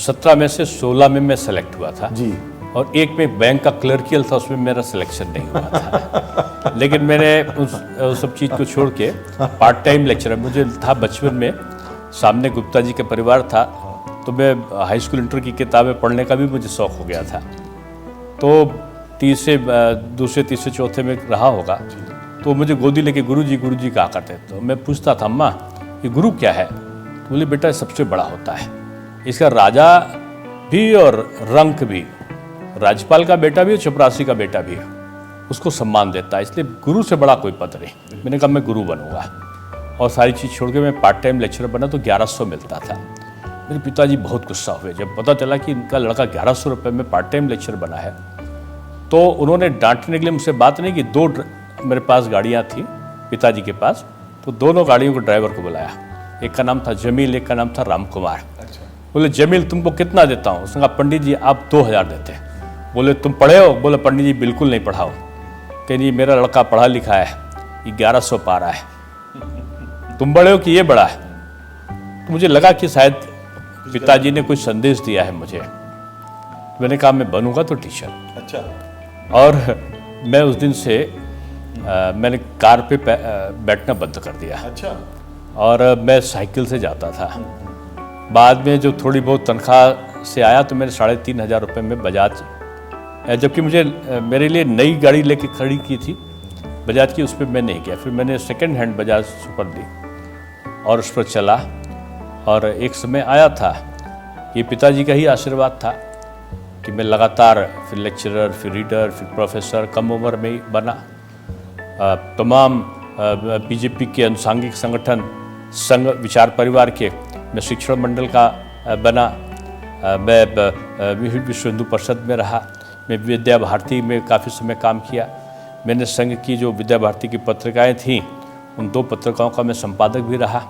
17 में से 16 में मैं सेलेक्ट हुआ था जी। और एक में बैंक का क्लर्कियल था, उसमें मेरा सिलेक्शन नहीं हुआ था। लेकिन मैंने उस सब चीज़ को छोड़ के पार्ट टाइम लेक्चरर, मुझे था बचपन में, सामने गुप्ता जी का परिवार था, तो मैं हाई स्कूल इंटर की किताबें पढ़ने का भी मुझे शौक़ हो गया था। तो दूसरे तीसरे चौथे में रहा होगा, तो मुझे गोदी लेके गुरुजी कहा करते। तो मैं पूछता था, अम्मा ये गुरु क्या है? तो बोले बेटा सबसे बड़ा होता है, इसका राजा भी और रंक भी, राज्यपाल का बेटा भी और चपरासी का बेटा भी उसको सम्मान देता है, इसलिए गुरु से बड़ा कोई पद नहीं। मैंने कहा मैं गुरु बनूंगा, और सारी चीज़ छोड़ के मैं पार्ट टाइम लेक्चरर बना तो 1100 मिलता था। मेरे पिताजी बहुत गुस्सा हुए जब पता चला कि इनका लड़का 1100 रुपये में पार्ट टाइम लेक्चरर बना है। तो उन्होंने डांटने के लिए मुझसे बात नहीं की। 2 मेरे पास गाड़ियाँ थी पिताजी के पास, तो दोनों गाड़ियों को ड्राइवर को बुलाया। एक का नाम था जमील, एक का नाम था राम कुमार। बोले जमील तुमको कितना देता हूँ? उसने कहा पंडित जी आप 2000 देते। बोले तुम पढ़े हो? बोले पंडित जी बिल्कुल नहीं पढ़ा हो। कहीं जी मेरा लड़का पढ़ा लिखा है, ये 1100 पा रहा है, तुम बड़े हो कि ये बड़ा है? तो मुझे लगा कि शायद पिताजी ने कुछ संदेश दिया है मुझे। मैंने कहा मैं बनूंगा तो टीचर। अच्छा। और मैं उस दिन से मैंने कार पे बैठना बंद कर दिया। अच्छा। और मैं साइकिल से जाता था। बाद में जो थोड़ी बहुत तनख्वाह से आया तो मैंने 3500 रुपये में बजाज, जबकि मुझे मेरे लिए नई गाड़ी लेके खड़ी की थी बजाज की, उस पर मैं नहीं किया। फिर मैंने सेकंड हैंड बजाज सुपर ली और उस पर चला। और एक समय आया था, ये पिताजी का ही आशीर्वाद था कि मैं लगातार फिर लेक्चरर, फिर रीडर, फिर प्रोफेसर, कम उम्र में ही बना। तमाम बीजेपी के अनुसांगिक संगठन संघ विचार परिवार के मैं शिक्षण मंडल का बना। मैं विश्व हिंदू परिषद में रहा। मैं विद्या भारती में काफ़ी समय काम किया। मैंने संघ की जो विद्या भारती की पत्रिकाएं थीं, उन 2 पत्रिकाओं का मैं संपादक भी रहा।